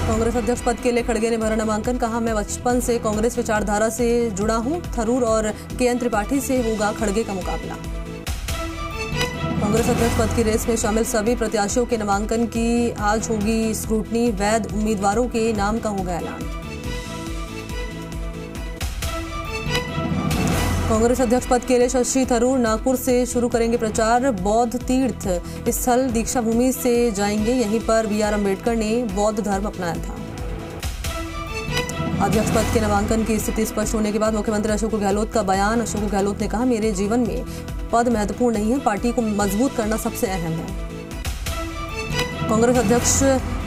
कांग्रेस अध्यक्ष पद के लिए खड़गे ने भरा नामांकन। कहा, मैं बचपन से कांग्रेस विचारधारा से जुड़ा हूं। थरूर और के.एन. त्रिपाठी से होगा खड़गे का मुकाबला। कांग्रेस अध्यक्ष पद की रेस में शामिल सभी प्रत्याशियों के नामांकन की आज होगी स्क्रूटनी। वैध उम्मीदवारों के नाम का होगा ऐलान। कांग्रेस अध्यक्ष पद के लिए शशि थरूर नागपुर से शुरू करेंगे प्रचार। बौद्ध तीर्थ स्थल दीक्षा भूमि से जाएंगे। यहीं पर B.R. अम्बेडकर ने बौद्ध धर्म अपनाया था। अध्यक्ष पद के नामांकन की स्थिति स्पष्ट होने के बाद मुख्यमंत्री अशोक गहलोत का बयान। अशोक गहलोत ने कहा, मेरे जीवन में पद महत्वपूर्ण नहीं है, पार्टी को मजबूत करना सबसे अहम है। कांग्रेस अध्यक्ष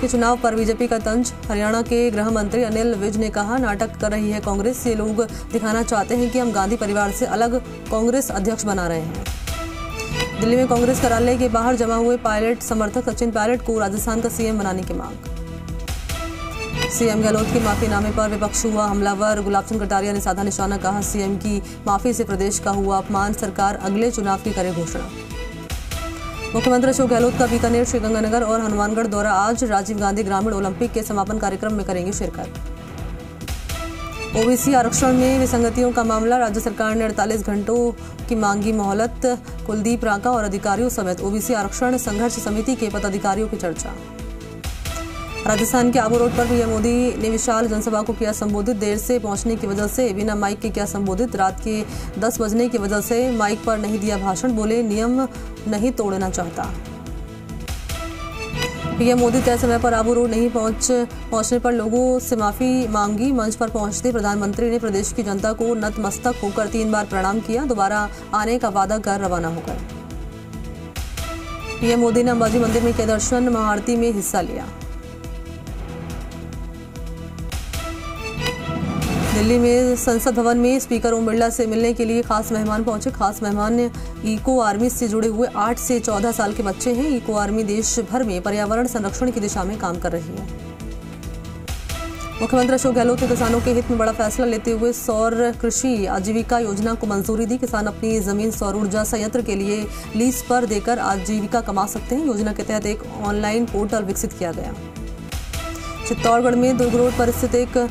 के चुनाव पर बीजेपी का तंज। हरियाणा के गृह मंत्री अनिल विज ने कहा, नाटक कर रही है कांग्रेस। ये लोग दिखाना चाहते हैं कि हम गांधी परिवार से अलग कांग्रेस अध्यक्ष बना रहे हैं। दिल्ली में कांग्रेस कार्यालय के बाहर जमा हुए पायलट समर्थक सचिन पायलट को राजस्थान का सीएम बनाने की मांग। सीएम गहलोत के माफीनामे पर विपक्ष हुआ हमलावर। गुलाब चंद कटारिया ने साधा निशाना। कहा, सीएम की माफी से प्रदेश का हुआ अपमान। सरकार अगले चुनाव की करे घोषणा। मुख्यमंत्री अशोक गहलोत का बीकानेर, श्रीगंगानगर और हनुमानगढ़ दौरा। आज राजीव गांधी ग्रामीण ओलंपिक के समापन कार्यक्रम में करेंगे शिरकत। ओबीसी आरक्षण में विसंगतियों का मामला। राज्य सरकार ने 48 घंटों की मांगी मोहलत। कुलदीप रांका और अधिकारियों समेत ओबीसी आरक्षण संघर्ष समिति के पदाधिकारियों की चर्चा। राजस्थान के आबू रोड पर पीएम मोदी ने विशाल जनसभा को किया संबोधित। देर से पहुंचने की वजह से बिना माइक के किया संबोधित। रात के 10 बजने की वजह से माइक पर नहीं दिया भाषण। बोले, नियम नहीं तोड़ना चाहता। पीएम मोदी तय समय पर आबू रोड नहीं पहुंचने पर लोगों से माफी मांगी। मंच पर पहुंचते प्रधानमंत्री ने प्रदेश की जनता को नतमस्तक होकर 3 बार प्रणाम किया। दोबारा आने का वादा कर रवाना हो गए। पीएम मोदी ने अंबाजी मंदिर में किया दर्शन। महाआरती में हिस्सा लिया। दिल्ली में संसद भवन में स्पीकर ओम बिरला से मिलने के लिए खास मेहमान पहुंचे। खास मेहमान इको आर्मी से जुड़े हुए 8 से 14 साल के बच्चे हैं। इको आर्मी देश भर में पर्यावरण संरक्षण की दिशा में काम कर रही है। मुख्यमंत्री अशोक गहलोत ने किसानों के हित में बड़ा फैसला लेते हुए सौर कृषि आजीविका योजना को मंजूरी दी। किसान अपनी जमीन सौर ऊर्जा संयंत्र के लिए लीज पर देकर आजीविका कमा सकते हैं। योजना के तहत एक ऑनलाइन पोर्टल विकसित किया गया। चित्तौड़गढ़ में दुर्ग रोड पर स्थित एक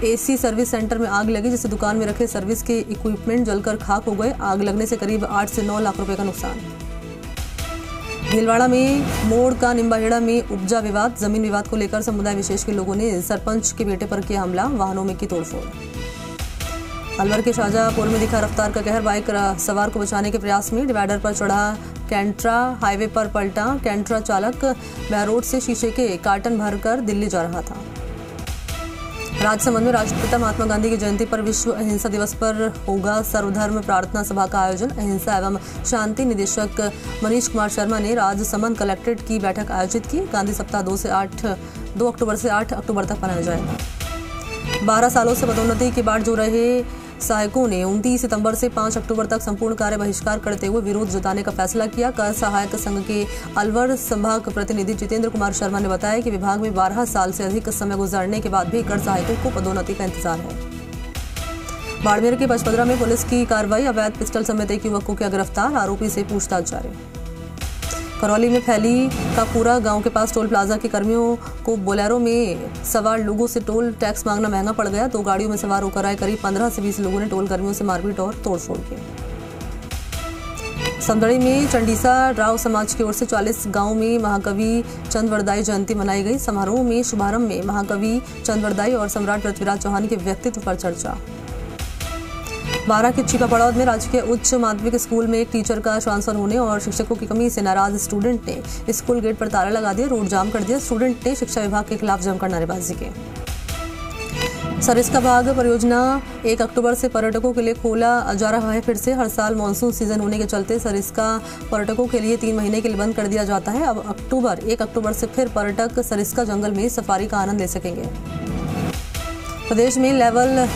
एसी सर्विस सेंटर में आग लगी, जिससे दुकान में रखे सर्विस के इक्विपमेंट जलकर खाक हो गए। आग लगने से करीब 8 से 9 लाख रुपए का नुकसान। भीलवाड़ा में मोड़ का निम्बाहेड़ा में उपजा विवाद। जमीन विवाद को लेकर समुदाय विशेष के लोगों ने सरपंच के बेटे पर किया हमला। वाहनों में की तोड़फोड़। अलवर के शाहजहांपुर में दिखा रफ्तार का कहर। बाइक सवार को बचाने के प्रयास में डिवाइडर पर चढ़ा कैंट्रा हाईवे पर पलटा। कैंट्रा चालक बहरोड से शीशे के कार्टन भरकर दिल्ली जा रहा था। राजसमंद में राष्ट्रपिता महात्मा गांधी की जयंती पर विश्व अहिंसा दिवस पर होगा सर्वधर्म प्रार्थना सभा का आयोजन। अहिंसा एवं शांति निदेशक मनीष कुमार शर्मा ने राजसमंद कलेक्ट्रेट की बैठक आयोजित की। गांधी सप्ताह 2 अक्टूबर से 8 अक्टूबर तक मनाया जाएगा। 12 सालों से पदोन्नति की बाट जो रहे सहायकों ने 29 सितंबर से 5 अक्टूबर तक संपूर्ण कार्य बहिष्कार करते हुए विरोध जताने का फैसला किया। कर सहायक संघ के अलवर संभाग प्रतिनिधि जितेंद्र कुमार शर्मा ने बताया कि विभाग में 12 साल से अधिक समय गुजरने के बाद भी कर सहायकों को पदोन्नति का इंतजार है। बाड़मेर के पचपदरा में पुलिस की कार्रवाई। अवैध पिस्टल समेत एक युवक को किया गिरफ्तार। आरोपी से पूछताछ जारी। करौली में फैली का पूरा गांव के पास टोल प्लाजा के कर्मियों को बोलेरो में सवार लोगों से टोल टैक्स मांगना महंगा पड़ गया। 2 गाड़ियों में सवार होकर आए करीब 15 से 20 लोगों ने टोल कर्मियों से मारपीट और तोड़फोड़ की। समदड़ी में चंडीसा राव समाज की ओर से 40 गांव में महाकवि चंद्रवरदाई जयंती मनाई गई। समारोह में शुभारंभ में महाकवि चंद्रवरदाई और सम्राट पृथ्वीराज चौहान के व्यक्तित्व पर चर्चा। 12 के छिपापड़ौद में राजकीय उच्च माध्यमिक स्कूल में एक टीचर का ट्रांसफर होने और शिक्षकों की कमी से नाराज स्टूडेंट ने स्कूल गेट पर ताला लगा दिया, रोड जाम कर दिया। स्टूडेंट ने शिक्षा विभाग के खिलाफ जमकर नारेबाजी की। सरिस्का बाग परियोजना 1 अक्टूबर से पर्यटकों के लिए खोला जा रहा है। फिर से हर साल मानसून सीजन होने के चलते सरिस्का पर्यटकों के लिए 3 महीने के लिए बंद कर दिया जाता है। अब 1 अक्टूबर से फिर पर्यटक सरिस्का जंगल में सफारी का आनंद ले सकेंगे। प्रदेश में लेवल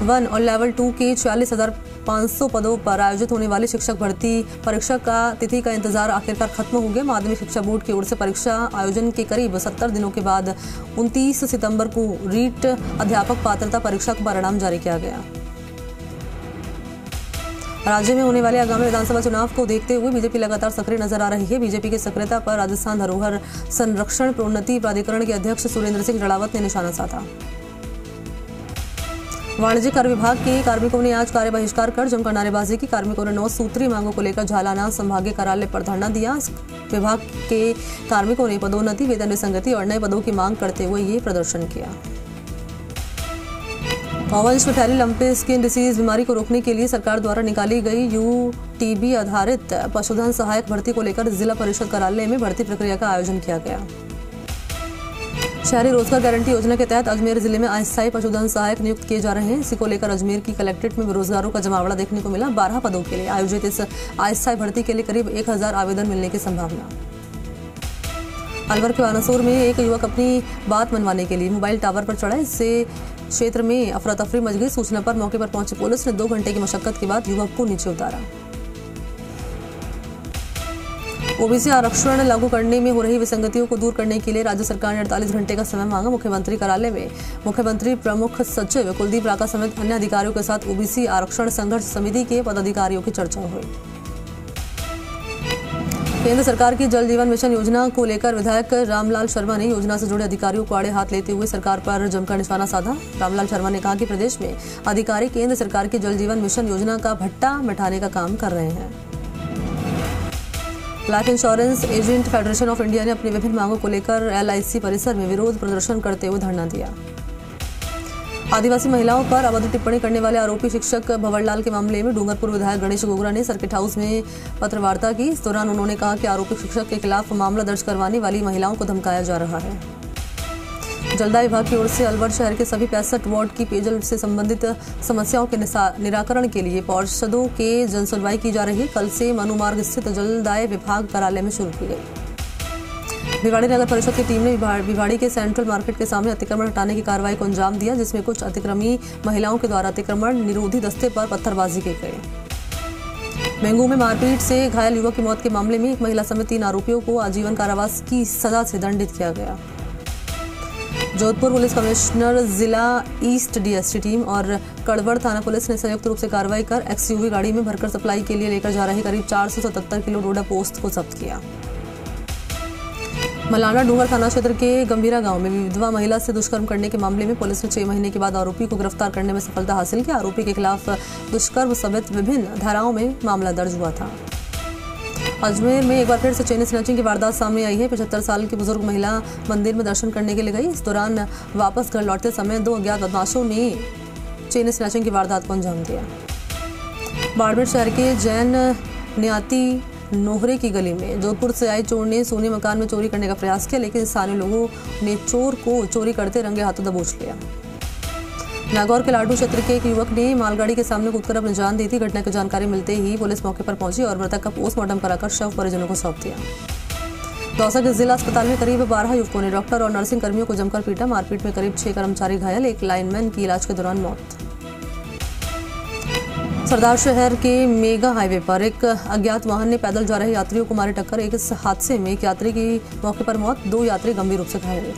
1 और लेवल 2 के 46,500 पदों पर आयोजित होने वाली शिक्षक भर्ती परीक्षा का तिथि का इंतजार आखिरकार खत्म हो गया। माध्यमिक शिक्षा बोर्ड की ओर से परीक्षा आयोजन के करीब 70 दिनों के बाद 29 सितंबर को रीट अध्यापक पात्रता परीक्षा का परिणाम जारी किया गया। राज्य में होने वाले आगामी विधानसभा चुनाव को देखते हुए बीजेपी लगातार सक्रिय नजर आ रही है। बीजेपी की सक्रियता पर राजस्थान धरोहर संरक्षण प्रोन्नति प्राधिकरण के अध्यक्ष सुरेंद्र सिंह जड़ावत ने निशाना साधा। वाणिज्य कर विभाग के कार्मिकों ने आज कार्य बहिष्कार कर जमकर नारेबाजी की। कार्मिकों ने 9 सूत्रीय मांगों को लेकर झालाना संभागीय कार्यालय पर धरना दिया। विभाग के कार्मिकों ने पदोन्नति, वेतन विसंगति और नए पदों की मांग करते हुए ये प्रदर्शन किया। गौवंश में फैली लंपी स्किन डिसीज बीमारी को रोकने के लिए सरकार द्वारा निकाली गई यूटीबी आधारित पशुधन सहायक भर्ती को लेकर जिला परिषद कार्यालय में भर्ती प्रक्रिया का आयोजन किया गया। शहरी रोजगार गारंटी योजना के तहत अजमेर जिले में अस्थायी पशुधन सहायक नियुक्त किए जा रहे हैं। इसी को लेकर अजमेर की कलेक्ट्रेट में बेरोजगारों का जमावड़ा देखने को मिला। 12 पदों के लिए आयोजित इस अस्थायी भर्ती के लिए करीब 1000 आवेदन मिलने की संभावना। अलवर के वानासुर में एक युवक अपनी बात मनवाने के लिए मोबाइल टावर पर चढ़ा। इससे क्षेत्र में अफरा तफरी मच गई। सूचना पर मौके पर पहुंची पुलिस ने 2 घंटे की मशक्कत के बाद युवक को नीचे उतारा। ओबीसी आरक्षण लागू करने में हो रही विसंगतियों को दूर करने के लिए राज्य सरकार ने 48 घंटे का समय मांगा। मुख्यमंत्री कार्यालय में मुख्यमंत्री प्रमुख सचिव कुलदीप राका समेत अन्य अधिकारियों के साथ ओबीसी आरक्षण संघर्ष समिति के पदाधिकारियों की चर्चा हुई। केंद्र सरकार की जल जीवन मिशन योजना को लेकर विधायक रामलाल शर्मा ने योजना से जुड़े अधिकारियों को आड़े हाथ लेते हुए सरकार पर जमकर निशाना साधा। रामलाल शर्मा ने कहा कि प्रदेश में अधिकारी केंद्र सरकार की जल जीवन मिशन योजना का भट्टा मिटाने का काम कर रहे हैं। Life insurance agent federation of India ने अपनी विभिन्न मांगों को लेकर LIC परिसर में विरोध प्रदर्शन करते हुए धरना दिया। आदिवासी महिलाओं पर अभद्र टिप्पणी करने वाले आरोपी शिक्षक भंवरलाल के मामले में डूंगरपुर विधायक गणेश गोगरा ने सर्किट हाउस में पत्रवार्ता की। इस दौरान उन्होंने कहा कि आरोपी शिक्षक के खिलाफ मामला दर्ज करवाने वाली महिलाओं को धमकाया जा रहा है। जलदाय विभाग की ओर से अलवर शहर के सभी 65 वार्ड की पेयजल से संबंधित समस्याओं के निराकरण के लिए पार्षदों के जनसुनवाई की जा रही है। कल से मनुमार्ग स्थित जलदाय विभाग कार्यालय में शुरू की गई। भिवाड़ी नगर परिषद की टीम ने भिवाड़ी के सेंट्रल मार्केट के सामने अतिक्रमण हटाने की कार्रवाई को अंजाम दिया, जिसमें कुछ अतिक्रमी महिलाओं के द्वारा अतिक्रमण निरोधी दस्ते पर पत्थरबाजी की गई। मेंगू में मारपीट से घायल युवक की मौत के मामले में एक महिला समेत 3 आरोपियों को आजीवन कारावास की सजा से दंडित किया गया। जोधपुर पुलिस कमिश्नर जिला ईस्ट DST टीम और कड़वड़ थाना पुलिस ने संयुक्त रूप से कार्रवाई कर XUV गाड़ी में भरकर सप्लाई के लिए लेकर जा रहे करीब 477 किलो डोडा पोस्त को जब्त किया। मलाना डूंगर थाना क्षेत्र के गंभीरा गांव में विधवा महिला से दुष्कर्म करने के मामले में पुलिस ने 6 महीने के बाद आरोपी को गिरफ्तार करने में सफलता हासिल की। आरोपी के खिलाफ दुष्कर्म समेत विभिन्न धाराओं में मामला दर्ज हुआ था। अजमेर में एक बार फिर से चेन स्नैचिंग की वारदात सामने आई है। 75 साल की बुजुर्ग महिला मंदिर में दर्शन करने के लिए गई। इस दौरान वापस घर लौटते समय 2 अज्ञात बदमाशों ने चेन स्नैचिंग की वारदात को अंजाम दिया। बाड़मेर शहर के जैन न्याती नोहरे की गली में जोधपुर से आए चोर ने सोने मकान में चोरी करने का प्रयास किया, लेकिन स्थानीय लोगों ने चोर को चोरी करते रंगे हाथों दबोच लिया। नागौर के लाडू क्षेत्र के एक युवक ने मालगाड़ी के सामने कूदकर अपनी जान दी थी। घटना की जानकारी मिलते ही पुलिस मौके पर पहुंची और मृतक का पोस्टमार्टम कराकर शव परिजनों को सौंप दिया। दौसा के जिला अस्पताल में करीब 12 युवकों ने डॉक्टर और नर्सिंग कर्मियों को जमकर पीटा। मारपीट में करीब 6 कर्मचारी घायल, एक लाइनमैन की इलाज के दौरान मौत। सरदार शहर के मेगा हाईवे पर एक अज्ञात वाहन ने पैदल जा रहे यात्रियों को मारी टक्कर। इस हादसे में एक यात्री की मौके पर मौत, 2 यात्री गंभीर रूप से घायल।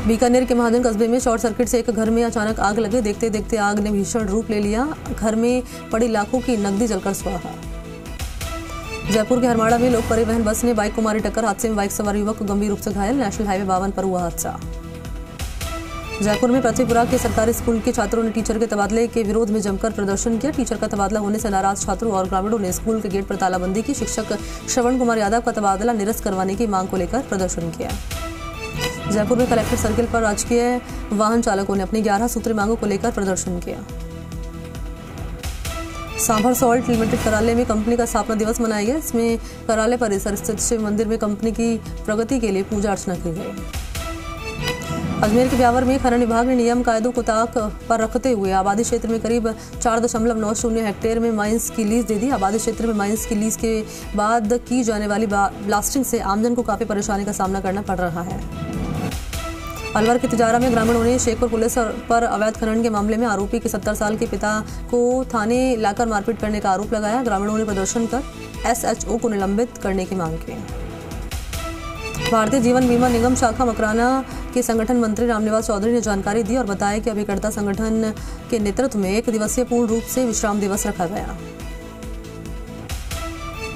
बीकानेर के महाजन कस्बे में शॉर्ट सर्किट से एक घर में अचानक आग लगे। देखते देखते आग ने भीषण रूप ले लिया। घर में पड़ी लाखों की नकदी जलकर स्वाहा। जयपुर के हरमाड़ा में लोक परिवहन बस ने बाइक को मारी टक्कर। हादसे में बाइक सवार युवक गंभीर रूप से घायल। नेशनल हाईवे 52 पर हुआ हादसा। जयपुर में पृथ्वीपुरा के सरकारी स्कूल के छात्रों ने टीचर के तबादले के विरोध में जमकर प्रदर्शन किया। टीचर का तबादला होने से नाराज छात्रों और ग्रामीणों ने स्कूल के गेट पर तालाबंदी की। शिक्षक श्रवण कुमार यादव का तबादला निरस्त करवाने की मांग को लेकर प्रदर्शन किया। जयपुर में कलेक्टर सर्किल पर राजकीय वाहन चालकों ने अपनी 11 सूत्री मांगों को लेकर प्रदर्शन किया। सांभर सॉल्ट लिमिटेड कार्यालय में कंपनी का स्थापना दिवस मनाया गया। इसमें कार्यालय परिसर स्थित शिव मंदिर में कंपनी की प्रगति के लिए पूजा अर्चना की गई। अजमेर के ब्यावर में खनन विभाग ने नियम कायदों को ताक पर रखते हुए आबादी क्षेत्र में करीब 4.90 हेक्टेयर में माइंस की लीज दे दी। आबादी क्षेत्र में माइंस की लीज के बाद की जाने वाली ब्लास्टिंग से आमजन को काफी परेशानी का सामना करना पड़ रहा है। अलवर के तिजारा में ग्रामीणों ने शेखपुर पुलिस पर अवैध खनन के मामले में आरोपी के 70 साल के पिता को थाने लाकर मारपीट करने का आरोप लगाया। ग्रामीणों ने प्रदर्शन कर SHO को निलंबित करने की मांग की। भारतीय जीवन बीमा निगम शाखा मकराना के संगठन मंत्री रामनिवास चौधरी ने जानकारी दी और बताया कि अभिकर्ता संगठन के नेतृत्व में 1 दिवसीय पूर्ण रूप से विश्राम दिवस रखा गया।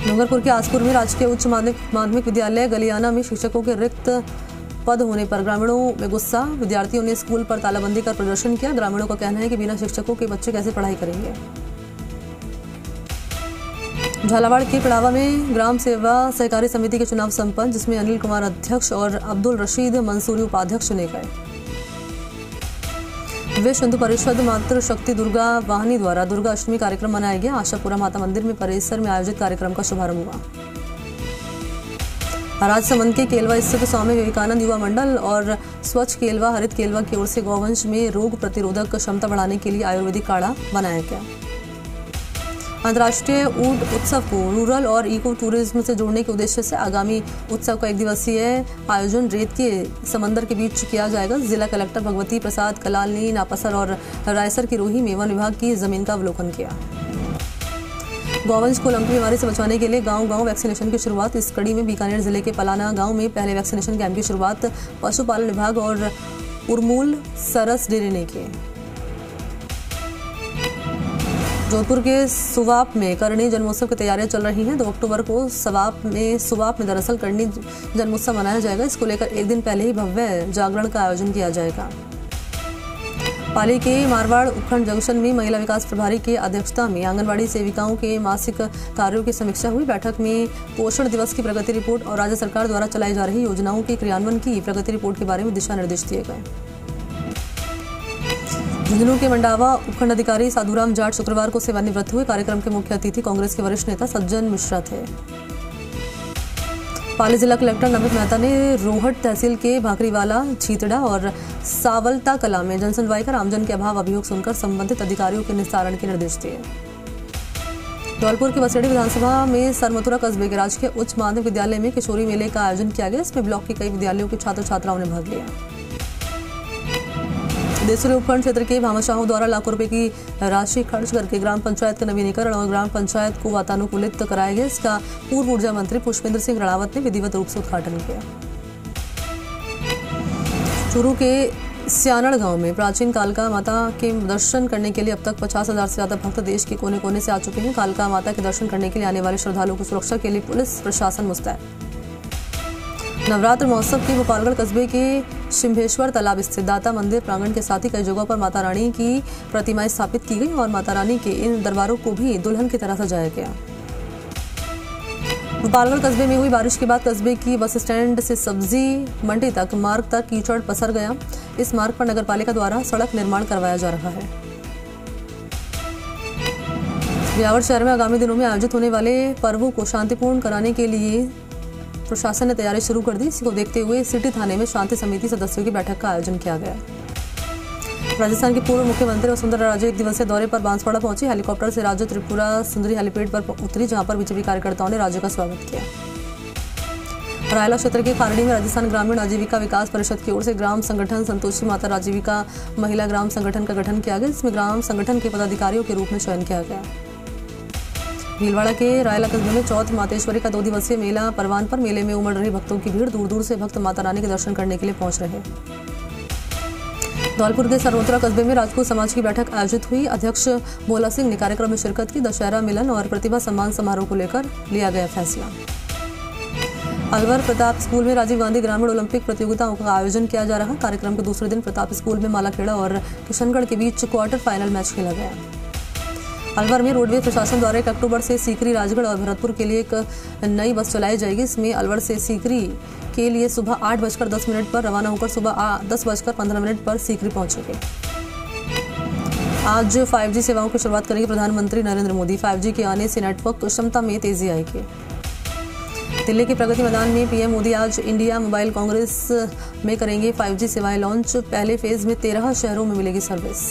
डूंगरपुर के आसपुर में राजकीय उच्च माध्यमिक विद्यालय गलियाना में शिक्षकों के रिक्त पद होने पर ग्रामीणों में गुस्सा। विद्यार्थियों ने स्कूल पर तालाबंदी कर प्रदर्शन किया। ग्रामीणों का कहना है कि बिना शिक्षकों के बच्चे कैसे पढ़ाई करेंगे। झालावाड़ के पिड़ावा में ग्राम सेवा सहकारी समिति के चुनाव संपन्न, जिसमें अनिल कुमार अध्यक्ष और अब्दुल रशीद मंसूरी उपाध्यक्ष चुने गए। विश्व हिंदू परिषद मातृ शक्ति दुर्गा वाहिनी द्वारा दुर्गा अष्टमी कार्यक्रम मनाया गया। आशापुरा माता मंदिर में परिसर में आयोजित कार्यक्रम का शुभारंभ हुआ। राजसमंद के केलवा स्थित स्वामी विवेकानंद युवा मंडल और स्वच्छ केलवा हरित केलवा की ओर से गौवंश में रोग प्रतिरोधक क्षमता बढ़ाने के लिए आयुर्वेदिक काढ़ा बनाया गया। अंतर्राष्ट्रीय ऊंट उत्सव को रूरल और इको टूरिज्म से जोड़ने के उद्देश्य से आगामी उत्सव का 1 दिवसीय आयोजन रेत के समंदर के बीच किया जाएगा। जिला कलेक्टर भगवती प्रसाद कलाल ने नापसर और रायसर की रोही में वन विभाग की जमीन का अवलोकन किया। गौवंश को लंपी बीमारी से बचाने के लिए गांव-गांव वैक्सीनेशन की शुरुआत। इस कड़ी में बीकानेर जिले के पलाना गांव में पहले वैक्सीनेशन कैंप की शुरुआत पशुपालन विभाग और उर्मूल सरस डेयरी ने की। जोधपुर के सुवाप में करणी जन्मोत्सव की तैयारियां चल रही हैं। 2 अक्टूबर को सुवाप में दरअसल करणी जन्मोत्सव मनाया जाएगा। इसको लेकर 1 दिन पहले ही भव्य जागरण का आयोजन किया जाएगा। पाली के मारवाड़ उपखंड जंक्शन में महिला विकास प्रभारी की अध्यक्षता में आंगनबाड़ी सेविकाओं के मासिक कार्यों की समीक्षा हुई। बैठक में पोषण दिवस की प्रगति रिपोर्ट और राज्य सरकार द्वारा चलाई जा रही योजनाओं के क्रियान्वयन की प्रगति रिपोर्ट के बारे में दिशा निर्देश दिए गए। झुंझुनू के मंडावा उपखंड अधिकारी साधुराम जाट शुक्रवार को सेवानिवृत्त हुए। कार्यक्रम के मुख्य अतिथि कांग्रेस के वरिष्ठ नेता सज्जन मिश्रा थे। पाली जिला कलेक्टर नमित मेहता ने रोहट तहसील के भाकरीवाला, छीतड़ा और सावलता कला में जनसुनवाई कर आमजन के अभाव अभियोग सुनकर संबंधित अधिकारियों के निस्तारण के निर्देश दिए। धौलपुर के बसेड़ी विधानसभा में सरमथुरा कस्बे के राजकीय उच्च माध्यमिक विद्यालय में किशोरी मेले का आयोजन किया गया। इसमें ब्लॉक के कई विद्यालयों के छात्र छात्राओं ने भाग लिया। देसुरी उपखंड क्षेत्र के भामाशाहों द्वारा लाखों रुपए की राशि खर्च करके ग्राम पंचायत का नवीनीकरण और ग्राम पंचायत को वातानुकूलित कराया गया। इसका पूर्व ऊर्जा मंत्री पुष्पेंद्र सिंह राणावत ने विधिवत रूप से उद्घाटन किया। चूरू के सियानड़ गांव में प्राचीन कालका माता के दर्शन करने के लिए अब तक 50,000 से ज्यादा भक्त देश के कोने कोने से आ चुके हैं। कालका माता के दर्शन करने के लिए आने वाले श्रद्धालुओं की सुरक्षा के लिए पुलिस प्रशासन मुस्तैद। नवरात्र महोत्सव के गोपालगढ़ कस्बे के शिम्भेश्वर तालाब स्थित दाता मंदिर प्रांगण के साथ ही कई जगहों पर माता रानी की प्रतिमाएं स्थापित की गई और माता रानी के इन दरबारों को भी दुल्हन की तरह सजाया गया। गोपालगढ़ कस्बे में हुई बारिश के बाद कस्बे की बस स्टैंड से सब्जी मंडी तक मार्ग तक कीचड़ पसर गया। इस मार्ग पर नगरपालिका द्वारा सड़क निर्माण करवाया जा रहा है। ब्यावर शहर में आगामी दिनों में आयोजित होने वाले पर्वों को शांतिपूर्ण कराने के लिए प्रशासन ने तैयारी शुरू कर दी। इसको देखते हुए सिटी थाने में शांति समिति सदस्यों की बैठक का आयोजन किया गया। राजस्थान के पूर्व मुख्यमंत्री वसुंधरा राजे 1 दिवसीय दौरे पर बांसवाड़ा पहुंची। हेलीकॉप्टर से राज्य त्रिपुरा सुंदरी हेलीपैड पर उतरी, जहां पर बीजेपी कार्यकर्ताओं ने राज्य का स्वागत किया। रायला क्षेत्र के खारड़ी में राजस्थान ग्रामीण आजीविका विकास परिषद की ओर से ग्राम संगठन संतोषी माता राजीविका महिला ग्राम संगठन का गठन किया गया। इसमें ग्राम संगठन के पदाधिकारियों के रूप में चयन किया गया। भीलवाड़ा के रायला कस्बे में चौथ मातेश्वरी का 2 दिवसीय मेला परवान पर मेले में उमड़ रही भक्तों की भीड़। दूर दूर से भक्त माता रानी के दर्शन करने के लिए पहुंच रहे। धौलपुर के सरमथुरा कस्बे में राजपूत समाज की बैठक आयोजित हुई। अध्यक्ष भोला सिंह ने कार्यक्रम में शिरकत की। दशहरा मिलन और प्रतिभा सम्मान समारोह को लेकर लिया गया फैसला। अलवर प्रताप स्कूल में राजीव गांधी ग्रामीण ओलंपिक प्रतियोगिताओं का आयोजन किया जा रहा। कार्यक्रम के दूसरे दिन प्रताप स्कूल में मालाखेड़ा और किशनगढ़ के बीच क्वार्टर फाइनल मैच खेला गया। अलवर में रोडवेज प्रशासन द्वारा 1 अक्टूबर से सीकरी, राजगढ़ और भरतपुर के लिए एक नई बस चलाई जाएगी। इसमें अलवर से सीकरी के लिए सुबह 8:10 पर रवाना होकर सुबह 10:15 पर सीकरी पहुंचेंगे। आज 5G सेवाओं की शुरुआत करेंगे प्रधानमंत्री नरेंद्र मोदी। 5G के आने से नेटवर्क क्षमता में तेजी आएगी। दिल्ली के प्रगति मैदान में पीएम मोदी आज इंडिया मोबाइल कांग्रेस में करेंगे 5G सेवाएं लॉन्च। पहले फेज में 13 शहरों में मिलेगी सर्विस।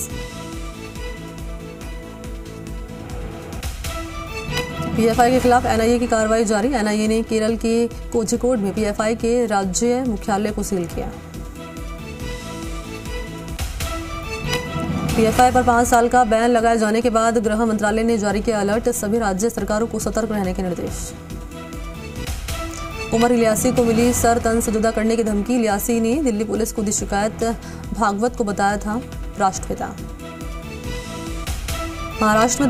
पीएफआई के खिलाफ एनआईए की कार्रवाई जारी। एनआईए ने केरल के कोझिकोड में पीएफआई के राज्य मुख्यालय को सील किया। पीएफआई पर 5 साल का बैन लगाए जाने के बाद गृह मंत्रालय ने जारी किया अलर्ट। सभी राज्य सरकारों को सतर्क रहने के निर्देश। उमर इलियासी को मिली सर तन से जुदा करने की धमकी। इलियासी ने दिल्ली पुलिस को दी शिकायत, भागवत को बताया था राष्ट्रपिता। महाराष्ट्र में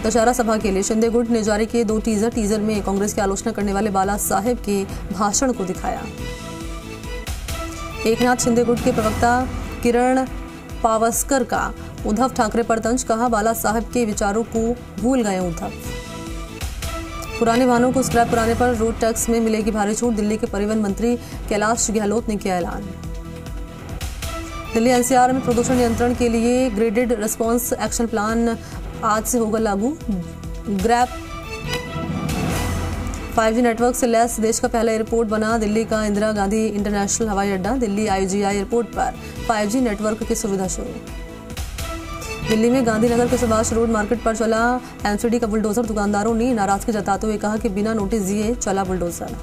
दशहरा सभा के लिए शिंदे गुट ने जारी किए 2 टीजर। टीजर में कांग्रेस की आलोचना करने वाले बाला साहेब के भाषण को दिखाया। एकनाथ शिंदे गुट के प्रवक्ता किरण पावस्कर का उद्धव ठाकरे पर तंज, कहा बाला साहेब के विचारों को भूल गए उद्धव। पुराने वाहनों को स्क्रैप कराने पर रोड टैक्स में मिलेगी भारी छूट। दिल्ली के परिवहन मंत्री कैलाश गहलोत ने किया ऐलान। दिल्ली एनसीआर में प्रदूषण नियंत्रण के लिए ग्रेडेड रिस्पांस एक्शन प्लान आज से होगा लागू। ग्रैप 5G नेटवर्क से लैस देश का पहला एयरपोर्ट बना दिल्ली का इंदिरा गांधी इंटरनेशनल हवाई अड्डा। दिल्ली IGI एयरपोर्ट पर 5G नेटवर्क की सुविधा शुरू। दिल्ली में गांधीनगर के सुभाष रोड मार्केट पर चला MCD का बुलडोजर। दुकानदारों ने नाराजगी जताते हुए कहा कि बिना नोटिस दिए चला बुलडोजर।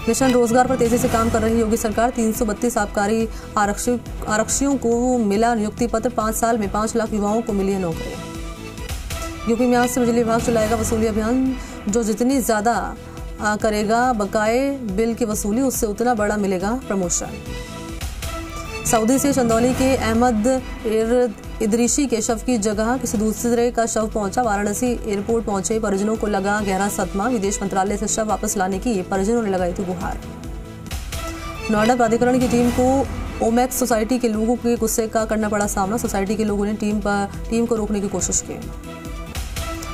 मिशन रोजगार पर तेजी से काम कर रही योगी सरकार। 332 आबकारी आरक्षियों को मिला नियुक्ति पत्र। 5 साल में 5 लाख युवाओं को मिली है नौकरी। यूपी में आज से बिजली विभाग चलाएगा वसूली अभियान। जो जितनी ज्यादा करेगा बकाये बिल की वसूली, उससे उतना बड़ा मिलेगा प्रमोशन। सऊदी से चंदौली के अहमद इदरीशी के शव की जगह किसी दूसरे का शव पहुंचा। वाराणसी एयरपोर्ट पहुंचे परिजनों को लगा गहरा सदमा। विदेश मंत्रालय से शव वापस लाने की परिजनों ने लगाई थी गुहार। नोएडा प्राधिकरण की टीम को ओमैक्स सोसाइटी के लोगों के गुस्से का करना पड़ा सामना। सोसाइटी के लोगों ने टीम को रोकने की कोशिश की।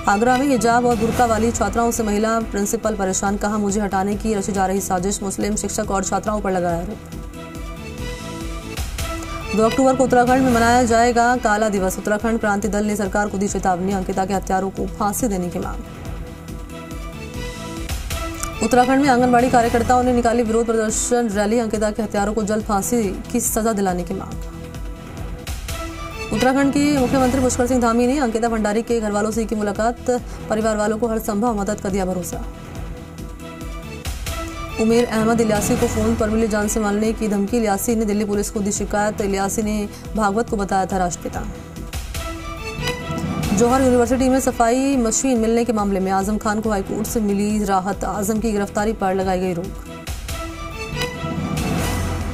आगरा में हिजाब और बुर्का वाली छात्राओं से महिला प्रिंसिपल परेशान, कहा मुझे हटाने की रची जा रही साजिश। मुस्लिम शिक्षक और छात्राओं पर लगाया आरोप। 2 अक्टूबर को उत्तराखंड में मनाया जाएगा काला दिवस। उत्तराखंड क्रांति दल ने सरकार को दी चेतावनी। अंकिता के हत्यारों को फांसी देने की मांग। उत्तराखंड में आंगनबाड़ी कार्यकर्ताओं ने निकाली विरोध प्रदर्शन रैली। अंकिता के हत्यारों को जल्द फांसी की सजा दिलाने की मांग। उत्तराखंड के मुख्यमंत्री पुष्कर सिंह धामी ने अंकिता भंडारी के घर वालों से की मुलाकात। परिवार वालों को हर संभव मदद का दिया भरोसा। उमेर अहमद इलियासी को फोन पर मिली जान से मारने की धमकी। इलियासी ने दिल्ली पुलिस को दी शिकायत। इलियासी ने भागवत को बताया था राष्ट्रपिता। जौहर यूनिवर्सिटी में सफाई मशीन मिलने के मामले में आजम खान को हाईकोर्ट से मिली राहत। आजम की गिरफ्तारी पर लगाई गई रोक।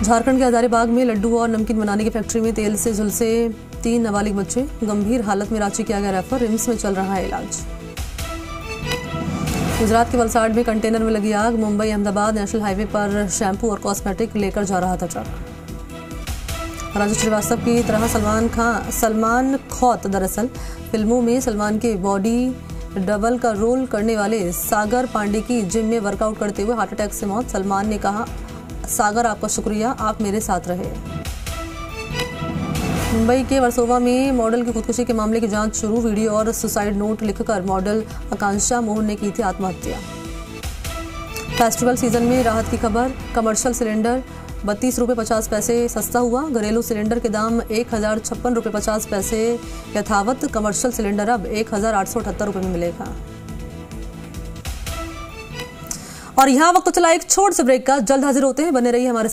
झारखंड के हजारीबाग में लड्डू और नमकीन बनाने की फैक्ट्री में तेल से झुलसे 3 नाबालिग बच्चे। गंभीर हालत में रांची किया गया रेफर। रिम्स में चल रहा है इलाज। गुजरात के वलसाड में कंटेनर में लगी आग। मुंबई अहमदाबाद नेशनल हाईवे पर शैम्पू और कॉस्मेटिक लेकर जा रहा था ट्रक। राजू श्रीवास्तव की तरह सलमान खौत दरअसल फिल्मों में सलमान के बॉडी डबल का रोल करने वाले सागर पांडे की जिम में वर्कआउट करते हुए हार्ट अटैक से मौत। सलमान ने कहा, सागर आपका शुक्रिया, आप मेरे साथ रहे। मुंबई के वर्सोवा में मॉडल की खुदकुशी के मामले की जांच शुरू। वीडियो और सुसाइड नोट लिखकर मॉडल आकांक्षा मोहन ने की थी आत्महत्या। फेस्टिवल सीजन में राहत की खबर। कमर्शियल सिलेंडर 32 रुपये 50 पैसे सस्ता हुआ। घरेलू सिलेंडर के दाम 1056 रुपये 50 पैसे यथावत। कमर्शियल सिलेंडर अब 1878 रुपये में मिलेगा। और यहाँ वक्त तो चला एक छोटे से ब्रेक का। जल्द हाजिर होते हैं, बने रहिए हमारे